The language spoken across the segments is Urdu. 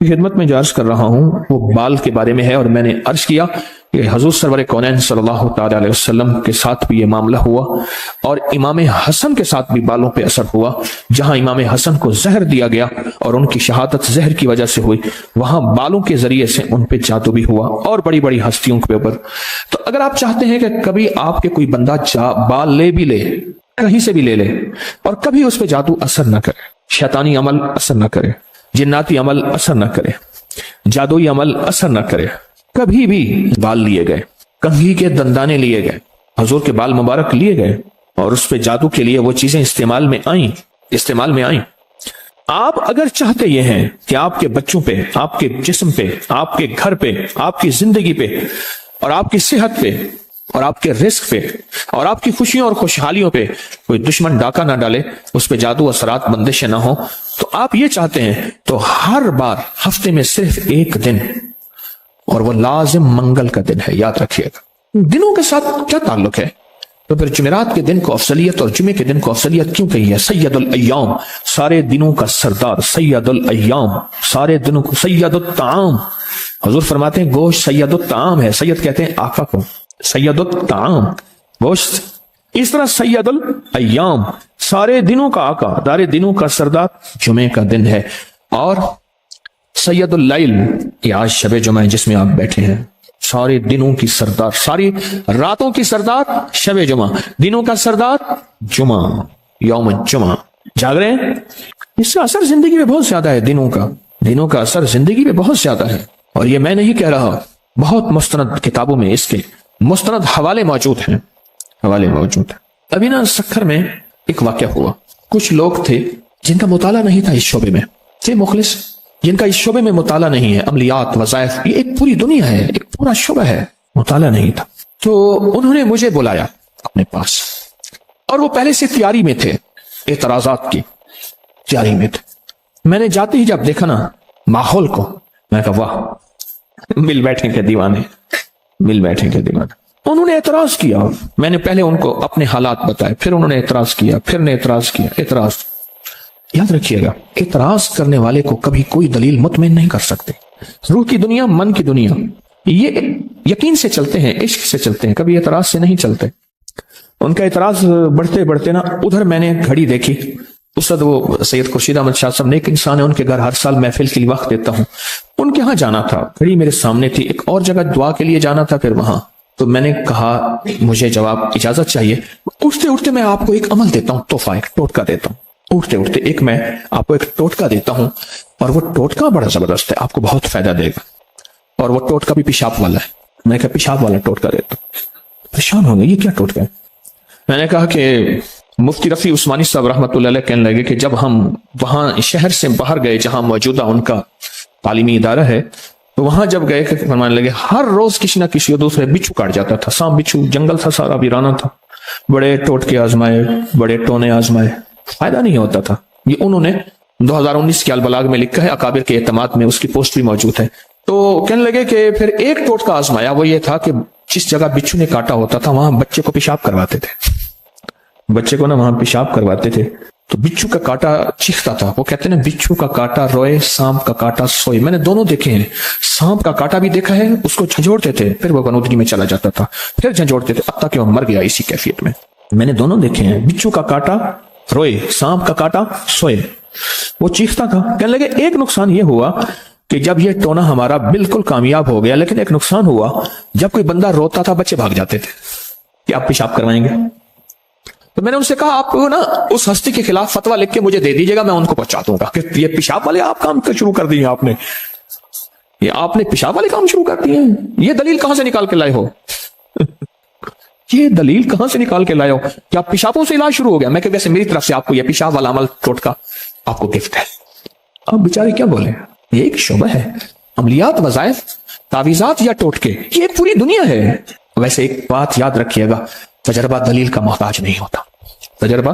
خدمت میں جو عرض کر رہا ہوں وہ بال کے بارے میں ہے، اور میں نے عرض کیا کہ حضور سرور کونین صلی اللہ تعالی علیہ وسلم کے ساتھ بھی یہ معاملہ ہوا، اور امام حسن کے ساتھ بھی بالوں پہ اثر ہوا۔ جہاں امام حسن کو زہر دیا گیا اور ان کی شہادت زہر کی وجہ سے ہوئی، وہاں بالوں کے ذریعے سے ان پہ جادو بھی ہوا، اور بڑی بڑی ہستیوں کے اوپر۔ تو اگر آپ چاہتے ہیں کہ کبھی آپ کے کوئی بندہ بال لے بھی لے، کہیں سے بھی لے لے، اور کبھی اس پہ جادو اثر نہ کرے، شیطانی عمل اثر نہ کرے، جناتی عمل اثر نہ کرے، جادوئی عمل اثر نہ کرے، کبھی بھی بال لیے گئے، کنگھی کے دندانے لیے گئے، حضور کے بال مبارک لیے گئے، اور اس پہ جادو کے لیے وہ چیزیں استعمال میں آئیں۔ آپ اگر چاہتے یہ ہیں کہ آپ کے بچوں پہ، آپ کے جسم پہ، آپ کے گھر پہ، آپ کی زندگی پہ، اور آپ کی صحت پہ، اور آپ کے رزق پہ، اور آپ کی خوشیوں اور خوشحالیوں پہ کوئی دشمن ڈاکہ نہ ڈالے، اس پہ جادو اثرات بندشیں نہ ہوں، تو آپ یہ چاہتے ہیں تو ہر بار ہفتے میں صرف ایک دن، اور وہ لازم منگل کا دن ہے، یاد رکھیے گا۔ دنوں کے ساتھ کیا تعلق ہے؟ تو پھر جمعرات کے دن کو افضلیت اور جمعے کے دن کو افضلیت کیوں کہی ہے؟ سید الایام، سارے دنوں کا سردار، سید الایام، سارے دنوں کو، سید الطعام، حضور فرماتے ہیں گوشت سید الطعام ہے، سید کہتے ہیں آقا کو، سید الطعام گوشت، اس طرح سید الایام، سارے دنوں کا آقا، سارے دنوں کا سردار جمعے کا دن ہے۔ اور سید اللیل، یہ آج شب جمعہ ہے جس میں آپ بیٹھے ہیں، سارے دنوں کی سردار، ساری راتوں کی سردار شب جمعہ، دنوں کا سردار جمعہ، یوم الجمعہ، جاگ رہے ہیں؟ اس کا اثر زندگی میں بہت زیادہ ہے، دنوں کا اثر زندگی میں بہت زیادہ ہے، اور یہ میں نہیں کہہ رہا، بہت مستند کتابوں میں اس کے مستند حوالے موجود ہیں۔ ابھی نا سکھر میں ایک واقعہ ہوا، کچھ لوگ تھے جن کا مطالعہ نہیں تھا اس شعبے میں، تھے مخلص جن کا اس شعبے میں مطالعہ نہیں ہے، عملیات، وظائف، یہ ایک پوری دنیا ہے، ایک پورا شعبہ ہے، مطالعہ نہیں تھا۔ تو انہوں نے مجھے بلایا اپنے پاس، اور وہ پہلے سے تیاری میں تھے، اعتراضات کی تیاری میں تھے۔ میں نے جاتے ہی جب دیکھا نا ماحول کو، میں کہا واہ، مل بیٹھیں کے دیوانے۔ انہوں نے اعتراض کیا، میں نے پہلے ان کو اپنے حالات بتائے، پھر انہوں نے اعتراض کیا، اعتراض۔ یاد رکھیے گا، اعتراض کرنے والے کو کبھی کوئی دلیل مطمئن نہیں کر سکتے۔ روح کی دنیا، من کی دنیا، یہ یقین سے چلتے ہیں، عشق سے چلتے ہیں، کبھی اعتراض سے نہیں چلتے۔ ان کا اعتراض بڑھتے بڑھتے نا، ادھر میں نے گھڑی دیکھی، استاد وہ سید خورشید احمد شاہ صاحب نیک انسان ہے، ان کے گھر ہر سال محفل کے لیے وقت دیتا ہوں، ان کے ہاں جانا تھا، گھڑی میرے سامنے تھی، ایک اور جگہ دعا کے لیے جانا تھا، پھر وہاں تو میں نے کہا مجھے جواب اجازت چاہیے، اٹھتے میں آپ کو ایک عمل دیتا ہوں، تحفہ، ایک ٹوٹکا دیتا ہوں، اٹھتے ایک میں آپ کو ایک ٹوٹکا دیتا ہوں، اور وہ ٹوٹکا بڑا زبردست ہے، آپ کو بہت فائدہ دے گا، اور وہ ٹوٹکا بھی پیشاب والا ہے۔ میں نے کہا پیشاب والا ٹوٹکا دیتا ہوں، پریشان ہو گئے، یہ کیا ٹوٹکا ہے؟ میں نے کہا کہ مفتی رفیع عثمانی صاحب رحمۃ اللہ علیہ کہنے لگے کہ جب ہم وہاں شہر سے باہر گئے جہاں موجودہ ان کا تعلیمی ادارہ ہے، تو وہاں جب گئے کہ فرمانے لگے ہر روز کسی نہ کسی دوسرے بچھو کاٹ جاتا تھا، سانپ بچھو، جنگل تھا سارا ویرانہ تھا، بڑے ٹوٹکے آزمائے، بڑے ٹونے آزمائے، فائدہ نہیں ہوتا تھا۔ یہ انہوں نے 2019 کے البلاغ میں لکھا ہے، اکابر کے اعتماد میں اس کی پوسٹ بھی موجود ہے۔ تو کہنے لگے کہ پھر ایک ٹوٹکا آزمایا، وہ یہ تھا کہ جس جگہ بچھو نے کاٹا ہوتا تھا وہاں بچے کو پیشاب کرواتے تھے، بچے کو نا وہاں پیشاب کرواتے تھے، تو بچھو کا کاٹا چیختا تھا، وہ کہتے ہیں نا بچھو کا کاٹا روئے، سانپ کا کاٹا سوئے۔ میں نے دونوں دیکھے ہیں، سانپ کا کاٹا بھی دیکھا ہے، اس کو جھنجھوڑتے تھے، پھر وہ غنودگی میں چلا جاتا تھا، پھر جھنجھوڑتے تھے، اب تک کہ وہ مر گیا اسی کیفیت میں۔ میں نے دونوں دیکھے ہیں، بچھو کا کاٹا روئے، سانپ کا کاٹا سوئے، وہ چیختا تھا۔ کہنے لگے ایک نقصان یہ ہوا کہ جب یہ ٹونا ہمارا بالکل کامیاب ہو گیا، لیکن ایک نقصان ہوا، جب کوئی بندہ روتا تھا بچے بھاگ جاتے تھے کہ آپ پیشاب کروائیں گے۔ تو میں نے ان سے کہا آپ نا اس ہستی کے خلاف فتویٰ لکھ کے مجھے دے دیجیے گا، میں ان کو پہنچا دوں گا کہ یہ پیشاب والے آپ کام شروع کر دیے، آپ نے پیشاب والے کام شروع کر دیے، یہ دلیل کہاں سے نکال کے لائے ہو؟ یہ دلیل کہاں سے نکال کے لائے ہو کہ آپ پیشابوں سے علاج شروع ہو گیا؟ میں کہ ویسے میری طرف سے آپ کو یہ پیشاب والا عمل ٹوٹکا آپ کو گفٹ ہے۔ آپ بیچارے کیا بولے، یہ ایک شعبہ ہے، عملیات، وظائف، تعویذات یا ٹوٹکے، یہ ایک پوری دنیا ہے۔ ویسے ایک بات یاد رکھیے گا، تجربہ دلیل کا محتاج نہیں ہوتا، تجربہ۔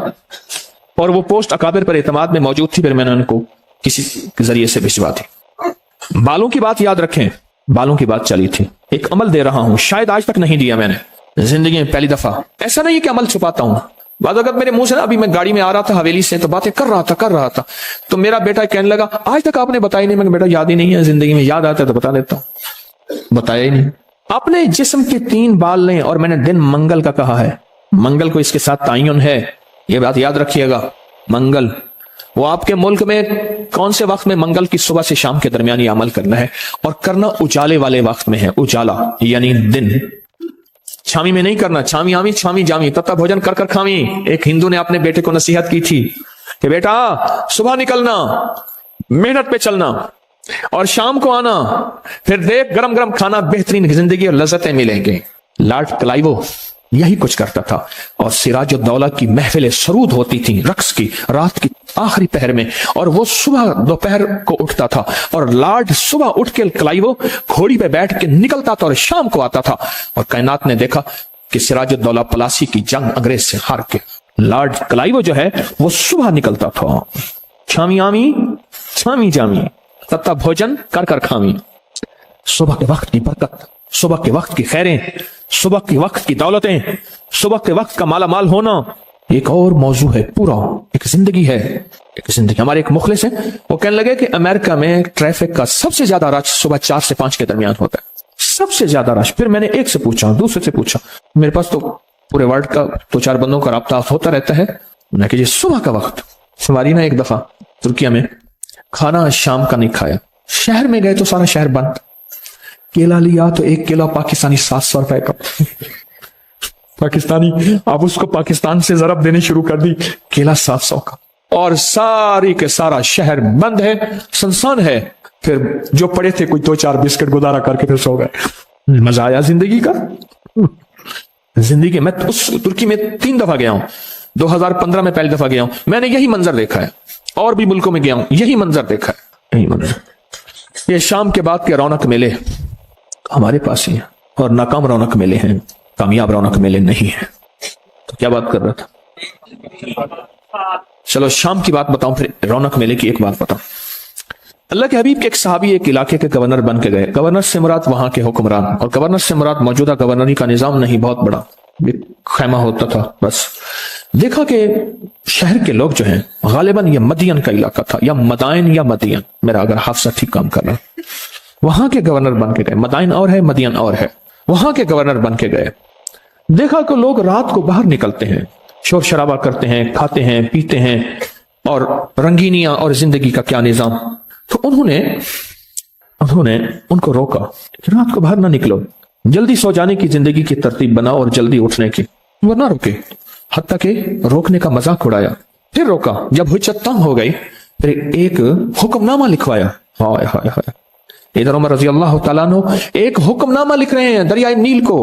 اور وہ پوسٹ اکابر پر اعتماد میں موجود تھی، پھر میں نے ان کو کسی کے ذریعے سے بھجوا دی۔ بالوں کی بات یاد رکھیں، بالوں کی بات چلی تھی، ایک عمل دے رہا ہوں، شاید آج تک نہیں دیا میں نے، زندگی میں پہلی دفعہ۔ ایسا نہیں کہ عمل چھپاتا ہوں، بعض وقت میرے منہ سے ابھی میں گاڑی میں آ رہا تھا حویلی سے تو باتیں کر رہا تھا تو میرا بیٹا کہنے لگا آج تک آپ نے بتائی نہیں. میں بیٹا یاد ہی نہیں ہے, زندگی میں یاد آتا ہے تو بتا دیتا ہوں, بتایا ہی نہیں. اپنے جسم کے 3 بال لیں, اور میں نے دن منگل کا کہا ہے, منگل کو اس کے ساتھ تعین ہے, یہ بات یاد رکھیے گا. منگل وہ آپ کے ملک میں کون سے وقت میں؟ منگل کی صبح سے شام کے درمیان یہ عمل کرنا ہے, اور کرنا اجالے والے وقت میں ہے. اجالا یعنی دن, چھامی میں نہیں کرنا. چھامی آمی چھامی جامی تتا بھوجن کر کر کھامی. ایک ہندو نے اپنے بیٹے کو نصیحت کی تھی کہ بیٹا صبح نکلنا, محنت پہ چلنا, اور شام کو آنا, پھر دیکھ گرم گرم کھانا, بہترین زندگی اور لذتیں ملیں گے. لارڈ کلائیو یہی کچھ کرتا تھا, اور سراج الدولہ کی محفلیں سرود ہوتی تھیں رقص کی رات کی آخری پہر میں, اور وہ صبح دوپہر کو اٹھتا تھا, اور لارڈ صبح اٹھ کے کلائیو گھوڑی پہ بیٹھ کے نکلتا تھا اور شام کو آتا تھا. اور کائنات نے دیکھا کہ سراج الدولہ پلاسی کی جنگ انگریز سے ہار کے لارڈ کلائیو جو ہے وہ صبح نکلتا تھا, چھامی آمی چھامی جامی تتا بھوجن کر کر کھامی. صبح کے وقت کی برکت, صبح کے وقت کی خیریں, صبح کے وقت کی دولتیں, صبح کے وقت کا مالا مال ہونا ایک اور موضوع ہے, پورا ایک زندگی ہے, ایک زندگی. ہمارے ایک مخلص ہیں, وہ کہنے لگے کہ امریکہ میں ٹریفک کا سب سے زیادہ رش صبح 4 سے 5 کے درمیان ہوتا ہے, سب سے زیادہ رش. پھر میں نے ایک سے پوچھا, دوسرے سے پوچھا, میرے پاس تو پورے ورلڈ کا 2-4 بندوں کا رابطہ ہوتا رہتا ہے. میں نے کہا جی صبح کا وقت. ہماری نا ایک دفعہ ترکیہ میں کھانا شام کا نہیں کھایا, شہر میں گئے تو سارا شہر بند. کیلا لیا تو 1 کیلا پاکستانی 700 روپے کا. پاکستانی, اب اس کو پاکستان سے ضرب دینے شروع کر دی, کیلا 700 کا, اور ساری کے سارا شہر بند ہے, سنسان ہے. پھر جو پڑے تھے کوئی 2-4 بسکٹ گزارا کر کے پھر سو گئے. مزہ آیا زندگی کا. زندگی میں اس ترکی میں 3 دفعہ گیا ہوں. 2015 میں پہلی دفعہ گیا ہوں. میں نے یہی منظر دیکھا ہے, اور بھی ملکوں میں گیا ہوں, یہی منظر دیکھا ہے, یہی منظر. یہ شام کے بعد کے رونق میلے ہمارے پاس ہی ہیں, اور ناکام رونق میلے ہیں, کامیاب رونق میلے نہیں ہیں. تو کیا بات کر رہا تھا؟ چلو شام کی بات بتاؤں, پھر رونق میلے کی ایک بات بتاؤں. اللہ کے حبیب کے ایک صحابی ایک علاقے کے گورنر بن کے گئے. گورنر سے مراد وہاں کے حکمران, اور گورنر سے مراد موجودہ گورنری کا نظام نہیں, بہت بڑا خیمہ ہوتا تھا بس. دیکھا کہ شہر کے لوگ جو ہیں غالباً یہ مدین کا علاقہ تھا, یا مدائن یا مدین, میرا اگر حافظہ ٹھیک کام کر رہا. وہاں کے گورنر بن کے گئے. مدائن اور ہے, مدین اور ہے. وہاں کے گورنر بن کے گئے. دیکھا کہ لوگ رات کو باہر نکلتے ہیں, شور شرابہ کرتے ہیں, کھاتے ہیں, پیتے ہیں, اور رنگینیاں اور زندگی کا کیا نظام. تو انہوں نے ان کو روکا کہ رات کو باہر نہ نکلو, جلدی سو جانے کی زندگی کی ترتیب بناؤ اور جلدی اٹھنے کی. وہ نہ روکے, حتیٰ کہ روکنے کا مذاق اڑایا. پھر روکا, جب حجت تنگ ہو گئی پھر ایک حکم نامہ لکھوایا. ہائے ہائے ہائے, ادھر عمر رضی اللہ تعالیٰ عنہ ایک حکم نامہ لکھ رہے ہیں دریائے نیل کو,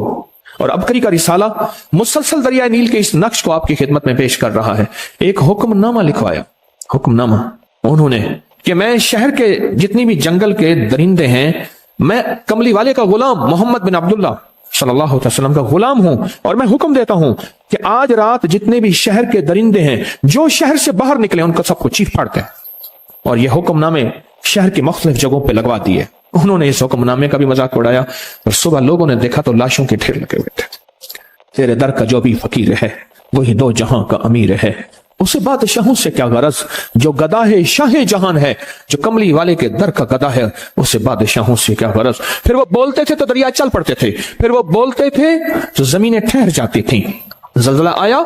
اور ابکری کا رسالہ مسلسل دریائے نیل کے اس نقش کو آپ کی خدمت میں پیش کر رہا ہے. ایک حکم نامہ لکھوایا. حکم نامہ انہوں نے کہ میں شہر کے جتنی بھی جنگل کے درندے ہیں, میں کملی والے کا غلام محمد بن عبداللہ صلی اللہ علیہ وسلم کا غلام ہوں, اور میں حکم دیتا ہوں کہ آج رات جتنے بھی شہر کے درندے ہیں جو شہر سے باہر نکلے ان کو سب کو چیخ پھاڑ دیں. اور یہ حکم نامے شہر کی مختلف جگہوں پہ لگوا دیے. انہوں نے اس حکم نامے کا بھی مذاق اڑایا, اور صبح لوگوں نے دیکھا تو لاشوں کے ڈھیر لگے ہوئے تھے. تیرے در کا جو بھی فقیر ہے وہی 2 جہاں کا امیر ہے, اسے بادشاہوں سے کیا غرض, جو گدا ہے شاہ جہان ہے, جو کملی والے کے در کا گدا ہے اسے بادشاہوں سے کیا غرض. پھر وہ بولتے تھے تو دریا چل پڑتے تھے, پھر وہ بولتے تھے تو زمینیں ٹھہر جاتی تھیں. زلزلہ آیا,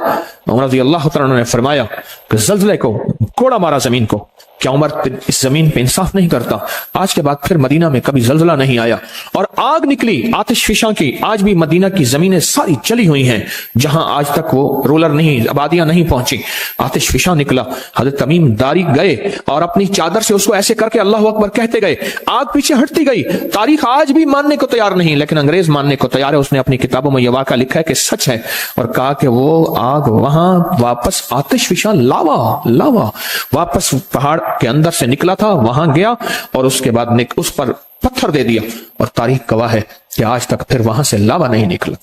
عمر رضی اللہ تعالیٰ نے فرمایا کہ زلزلے کو کوڑا مارا زمین کو. کیا عمر اس زمین پہ انصاف نہیں کرتا؟ آج کے بعد پھر مدینہ میں کبھی زلزلہ نہیں آیا, اور آگ نکلی آتش فشاں کی. آج بھی مدینہ کی زمینیں ساری چلی ہوئی ہیں, جہاں آج تک وہ رولر نہیں, آبادیاں نہیں پہنچی, آتش فشاں نکلا. حضرت تمیم داری گئے اور اپنی چادر سے اس کو ایسے کر کے اللہ اکبر کہتے گئے. آگ پیچھے ہٹتی گئی. تاریخ آج بھی ماننے کو تیار نہیں, لیکن انگریز ماننے کو تیار ہے. اس نے اپنی کتابوں میں یہ واقعہ لکھا ہے کہ سچ ہے, اور کہا کہ وہ آگ وہاں واپس آتش فشاں لاوا واپس پہاڑ کے اندر سے نکلا تھا, وہاں گیا اور اس کے بعد اس پر پتھر دے دیا, اور تاریخ گواہ ہے کہ آج تک پھر وہاں سے لاوا نہیں نکلا.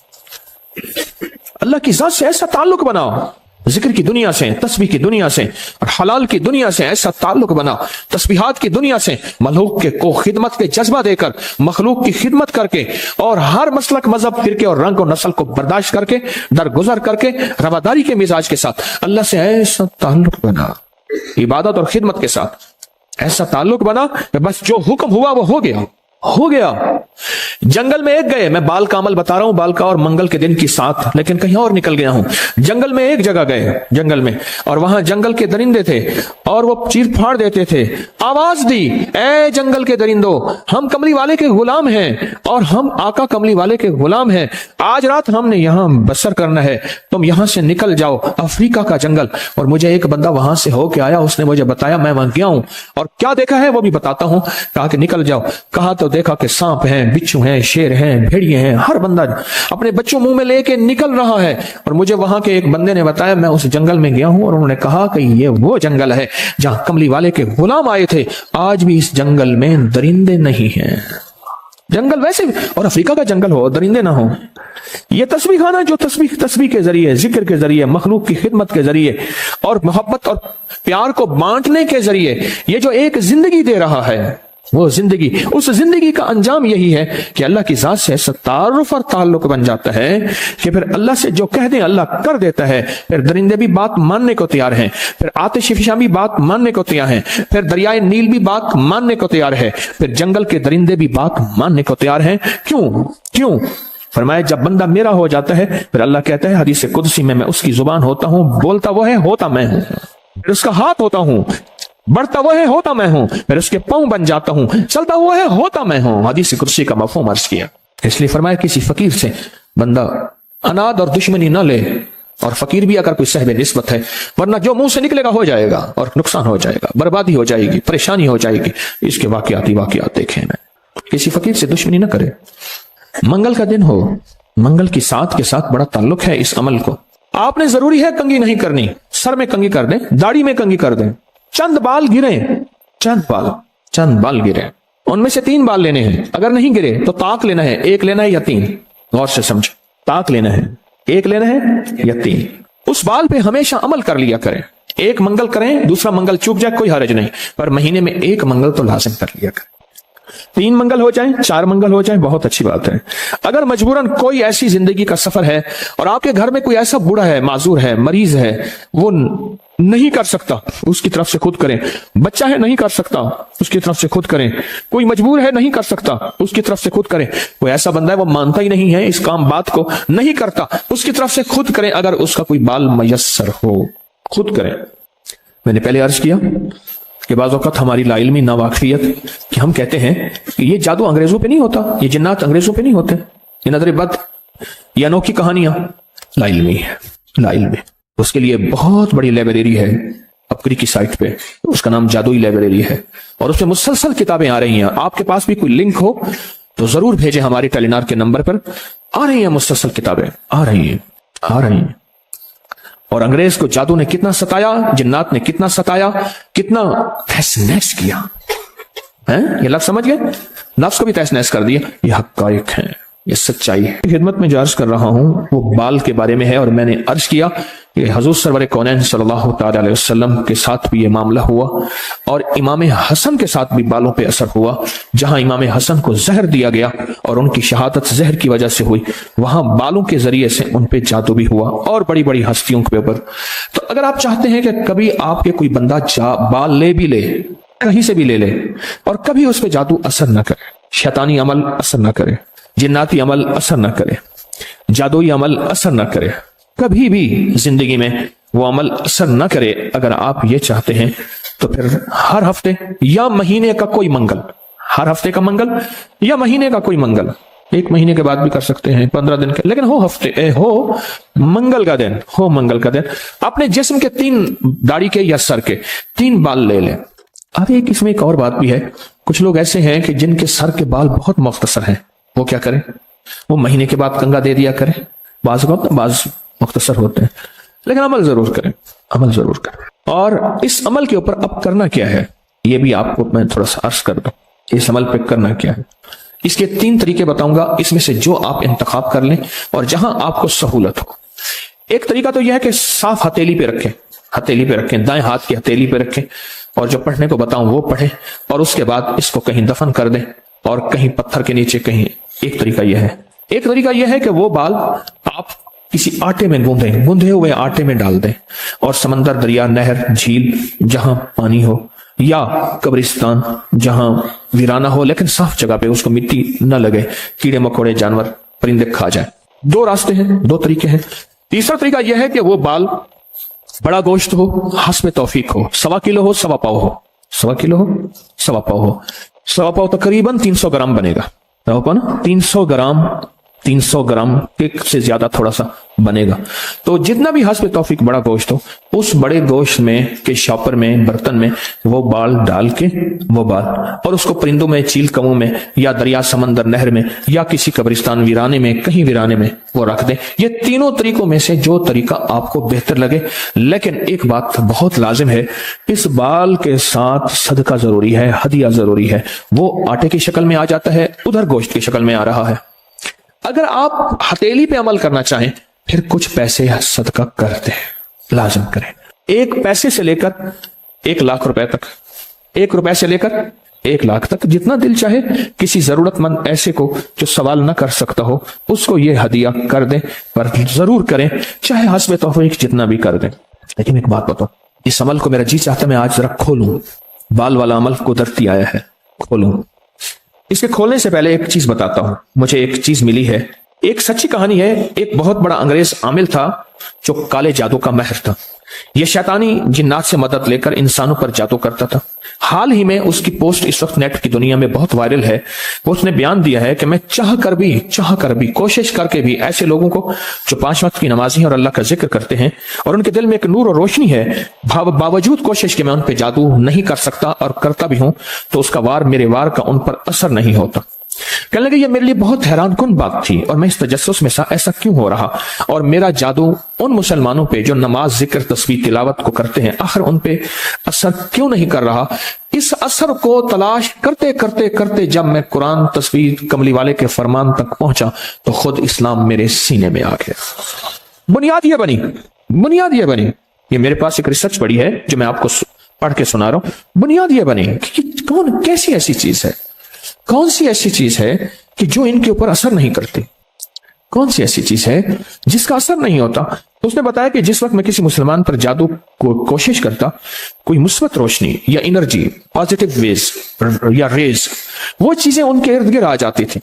اللہ کی ذات سے ایسا تعلق بناؤ ذکر کی دنیا سے، تسبیح کی دنیا سے اور حلال کی دنیا سے ایسا تعلق بنا، تسبیحات کی دنیا سے مخلوق کو خدمت کے جذبہ دے کر، مخلوق کی خدمت کر کے، اور ہر مسلک، مذہب، فرقے اور رنگ و نسل کو برداشت کر کے، درگزر کر کے، رواداری کے مزاج کے ساتھ اللہ سے ایسا تعلق بنا، عبادت اور خدمت کے ساتھ ایسا تعلق بنا کہ بس جو حکم ہوا وہ ہو گیا۔ جنگل میں ایک گئے، میں بال کا عمل بتا رہا ہوں، بال کا اور منگل کے دن کی ساتھ، لیکن کہیں اور نکل گیا ہوں۔ جنگل میں ایک جگہ گئے، جنگل میں، اور وہاں جنگل کے درندے تھے اور وہ چیر پھاڑ دیتے تھے۔ آواز دی، اے جنگل کے درندوں، ہم کملی والے کے غلام ہیں اور ہم آقا کملی والے کے غلام ہیں، آج رات ہم نے یہاں بسر کرنا ہے، تم یہاں سے نکل جاؤ۔ افریقہ کا جنگل، اور مجھے ایک بندہ وہاں سے ہو کے آیا، اس نے مجھے بتایا، میں وہاں گیا ہوں اور کیا دیکھا ہے وہ بھی بتاتا ہوں۔ کہا کہ نکل جاؤ، کہا تو دیکھا کہ سانپ ہیں، بچھو ہیں، شیر ہیں، بھیڑیے ہیں، ہر بندہ اپنے بچوں منہ میں لے کے نکل رہا ہے۔ اور مجھے وہاں کے ایک بندے نے بتایا، میں اس جنگل میں گیا ہوں اور انہوں نے کہا کہ یہ وہ جنگل ہے جہاں کملی والے کے غلام آئے تھے، آج بھی اس جنگل میں درندے نہیں ہیں۔ جنگل ویسے بھی، اور افریقہ کا جنگل ہو، درندے نہ ہو۔ یہ تسبیح خانہ جو تسبیح کے ذریعے، ذکر کے ذریعے، مخلوق کی خدمت کے ذریعے اور محبت اور پیار کو بانٹنے کے ذریعے یہ جو ایک زندگی دے رہا ہے، وہ زندگی، اس زندگی کا انجام یہی ہے کہ اللہ کی ذات سے ایسا تعارف اور تعلق بن جاتا ہے کہ پھر اللہ سے جو کہہ دیں اللہ کر دیتا ہے۔ پھر درندے بھی بات ماننے کو تیار ہیں، پھر آتش فشاں بھی بات ماننے کو تیار ہیں، پھر دریائے نیل بھی بات ماننے کو تیار ہے، پھر جنگل کے درندے بھی بات ماننے کو تیار ہیں۔ کیوں؟ فرمایا جب بندہ میرا ہو جاتا ہے، پھر اللہ کہتا ہے حدیث قدسی میں اس کی زبان ہوتا ہوں، بولتا وہ ہے، ہوتا میں ہوں، پھر اس کا ہاتھ ہوتا ہوں، بڑھتا وہ ہے، ہوتا میں ہوں، پھر اس کے پاؤں بن جاتا ہوں، چلتا وہ ہے، ہوتا میں ہوں۔ حدیث قدسی کا مفہوم عرض کیا۔ اس لیے فرمایا کسی فقیر سے بندہ اناد اور دشمنی نہ لے، اور فقیر بھی اگر کوئی صاحب نسبت ہے، ورنہ جو منہ سے نکلے گا ہو جائے گا اور نقصان ہو جائے گا، بربادی ہو جائے گی، پریشانی ہو جائے گی۔ اس کے واقعات دیکھیں نا۔ کسی فقیر سے دشمنی نہ کرے۔ منگل کا دن ہو، منگل کی ساتھ کے ساتھ بڑا تعلق ہے اس عمل کو۔ آپ نے ضروری ہے کنگھی نہیں کرنی، سر میں کنگھی کر دیں، داڑھی میں کنگھی کر دیں، چند بال گریں، چند بال گریں، ان میں سے 3 بال لینے ہیں، اگر نہیں گرے تو طاق لینا ہے، 1 لینا ہے یا 3، غور سے سمجھو، طاق لینا ہے، 1 لینا ہے یا 3۔ اس بال پہ ہمیشہ عمل کر لیا کریں، 1 منگل کریں، دوسرا منگل چوک جائے کوئی حرج نہیں، پر مہینے میں 1 منگل تو لازم کر لیا کریں۔ 3 منگل ہو جائیں، 4 منگل ہو جائیں، بہت اچھی بات ہے۔ اگر مجبوراً کوئی ایسی زندگی کا سفر ہے اور آپ کے گھر میں کوئی ایسا بوڑھا ہے، معذور ہے، مریض ہے، وہ نہیں کر سکتا، اس کی طرف سے خود کریں۔ بچہ ہے نہیں کر سکتا، اس کی طرف سے خود کریں۔ کوئی مجبور ہے نہیں کر سکتا، اس کی طرف سے خود کریں۔ کوئی ایسا بندہ ہے وہ مانتا ہی نہیں ہے اس کام بات کو، نہیں کرتا، اس کی طرف سے خود کریں۔ اگر اس کا کوئی بال میسر ہو، خود کریں۔ میں نے پہلے عرض کیا کہ بعض اوقات ہماری لا علمی ناواقفیت کہ ہم کہتے ہیں کہ یہ جادو انگریزوں پہ نہیں ہوتا، یہ جنات انگریزوں پہ نہیں ہوتے، یہ نظر بد، یہ انوکھی کہانیاں لا علمی ہے، لا علمی۔ اس کے لیے بہت بڑی لائبریری ہے اپکری کی سائٹ پہ، اس کا نام جادوئی لائبریری ہے، اور اس میں مسلسل کتابیں آ رہی ہیں۔ آپ کے پاس بھی کوئی لنک ہو تو ضرور بھیجیں ہمارے ٹیلینار کے نمبر پر، آ رہی ہیں مسلسل کتابیں، آ رہی ہیں۔ اور انگریز کو جادو نے کتنا ستایا، جنات نے کتنا ستایا، کتنا تہس نہس کیا، یہ لفظ سمجھ گئے، لفظ کو بھی تہس نہس کر دیا۔ یہ حقائق ہیں، یہ سچائی ہے۔ خدمت میں جو عرض کر رہا ہوں وہ بال کے بارے میں ہے، اور میں نے عرض کیا کہ حضور سرور کونین صلی اللہ تعالی علیہ وسلم کے ساتھ بھی یہ معاملہ ہوا، اور امام حسن کے ساتھ بھی بالوں پہ اثر ہوا۔ جہاں امام حسن کو زہر دیا گیا اور ان کی شہادت زہر کی وجہ سے ہوئی، وہاں بالوں کے ذریعے سے ان پہ جادو بھی ہوا، اور بڑی بڑی ہستیوں کے اوپر۔ تو اگر آپ چاہتے ہیں کہ کبھی آپ کے کوئی بندہ بال لے بھی لے، کہیں سے بھی لے لے، اور کبھی اس پہ جادو اثر نہ کرے، شیطانی عمل اثر نہ کرے، جناتی عمل اثر نہ کرے، جادوئی عمل اثر نہ کرے، کبھی بھی زندگی میں وہ عمل اثر نہ کرے، اگر آپ یہ چاہتے ہیں تو پھر ہر ہفتے یا مہینے کا کوئی منگل، ہر ہفتے کا منگل یا مہینے کا کوئی منگل، 1 مہینے کے بعد بھی کر سکتے ہیں، 15 دن کے، لیکن ہو منگل کا دن، ہو منگل کا دن، اپنے جسم کے 3 داڑھی کے یا سر کے 3 بال لے لیں۔ اب اس میں ایک اور بات بھی ہے، کچھ لوگ ایسے ہیں کہ جن کے سر کے بال بہت مختصر ہیں، وہ کیا کریں، وہ مہینے کے بعد کنگا دے دیا کریں، بعض مختصر ہوتے ہیں، لیکن عمل ضرور کریں، عمل ضرور کریں۔ اور اس عمل کے اوپر اب کرنا کیا ہے، یہ بھی آپ کو میں تھوڑا سا عرض کر دوں، اس عمل پہ کرنا کیا ہے۔ اس کے 3 طریقے بتاؤں گا، اس میں سے جو آپ انتخاب کر لیں اور جہاں آپ کو سہولت ہو۔ ایک طریقہ تو یہ ہے کہ صاف ہتھیلی پہ رکھیں، دائیں ہاتھ کی ہتھیلی پہ رکھیں، اور جو پڑھنے کو بتاؤں وہ پڑھیں، اور اس کے بعد اس کو کہیں دفن کر دیں، اور کہیں پتھر کے نیچے کہیں۔ ایک طریقہ یہ ہے۔ ایک طریقہ یہ ہے کہ وہ بال آپ کسی آٹے میں گوندھے ہوئے آٹے میں ڈال دیں، اور سمندر، دریا، نہر، جھیل جہاں پانی ہو، یا قبرستان جہاں ویرانہ ہو لیکن صاف جگہ پہ، اس کو مٹی نہ لگے، کیڑے مکوڑے، جانور، پرندے کھا جائیں۔ دو راستے ہیں، دو طریقے ہیں۔ تیسرا طریقہ یہ ہے کہ وہ بال بڑا گوشت ہو، حسب توفیق ہو، 1.25 کلو ہو، 1.25 پاؤ ہو، 1.25 کلو ہو، 1.25 پاؤ ہو، 1.25 پاؤ تقریباً 300 گرام بنے گا، 300 گرام سے زیادہ تھوڑا سا بنے گا۔ تو جتنا بھی حسب توفیق بڑا گوشت ہو، اس بڑے گوشت میں کے شاپر میں، برتن میں وہ بال ڈال کے، وہ بال، اور اس کو پرندوں میں، چیل کموں میں، یا دریا، سمندر، نہر میں، یا کسی قبرستان، ویرانے میں، کہیں ویرانے میں وہ رکھ دیں۔ یہ تینوں طریقوں میں سے جو طریقہ آپ کو بہتر لگے، لیکن ایک بات بہت لازم ہے، اس بال کے ساتھ صدقہ ضروری ہے، ہدیہ ضروری ہے۔ وہ آٹے کی شکل میں آ جاتا ہے، ادھر گوشت کی شکل میں آ رہا ہے۔ اگر آپ ہتھیلی پہ عمل کرنا چاہیں، پھر کچھ پیسے صدقہ کر دیں، لازم کریں۔ 1 پیسے سے لے کر 1 لاکھ روپے تک، 1 روپے سے لے کر 1 لاکھ تک، جتنا دل چاہے کسی ضرورت مند ایسے کو جو سوال نہ کر سکتا ہو، اس کو یہ ہدیہ کر دیں، پر ضرور کریں، چاہے حسب توفیق جتنا بھی کر دیں۔ لیکن ایک بات بتاؤ، اس عمل کو میرا جی چاہتا ہے میں آج ذرا کھولوں، بال والا عمل قدرتی آیا ہے، کھولوں۔ اس کے کھولنے سے پہلے ایک چیز بتاتا ہوں، مجھے ایک چیز ملی ہے، ایک سچی کہانی ہے۔ ایک بہت بڑا انگریز عامل تھا جو کالے جادو کا ماہر تھا۔ یہ شیطانی جنات سے مدد لے کر انسانوں پر جادو کرتا تھا۔ حال ہی میں اس کی پوسٹ اس وقت نیٹ کی دنیا میں بہت وائرل ہے۔ وہ اس نے بیان دیا ہے کہ میں چاہ کر بھی کوشش کر کے بھی ایسے لوگوں کو جو 5 وقت کی نمازی ہیں اور اللہ کا ذکر کرتے ہیں، اور ان کے دل میں ایک نور اور روشنی ہے، باوجود کوشش کے میں ان پہ جادو نہیں کر سکتا، اور کرتا بھی ہوں تو اس کا میرے وار کا ان پر اثر نہیں ہوتا۔ کہنے لگے یہ میرے لیے بہت حیران کن بات تھی، اور میں اس تجسس میں ایسا کیوں ہو رہا، اور میرا جادو ان مسلمانوں پہ جو نماز، ذکر، تسبیح، تلاوت کو کرتے ہیں، آخر ان پہ اثر کیوں نہیں کر رہا۔ اس اثر کو تلاش کرتے جب میں قرآن، تسبیح، کملی والے کے فرمان تک پہنچا تو خود اسلام میرے سینے میں آ گیا۔ بنیاد یہ بنی، یہ میرے پاس ایک ریسرچ پڑی ہے جو میں آپ کو پڑھ کے سنا رہا ہوں۔ بنیاد یہ بنی کہ کیسی ایسی چیز ہے، کون سی ایسی چیز ہے کہ جو ان کے اوپر اثر نہیں کرتی، کون سی ایسی چیز ہے جس کا اثر نہیں ہوتا۔ تو اس نے بتایا کہ جس وقت میں کسی مسلمان پر جادو کو کوشش کرتا، کوئی مثبت روشنی یا انرجی، پازیٹیو ویز یا ریز، وہ چیزیں ان کے ارد گرد آ جاتی تھی۔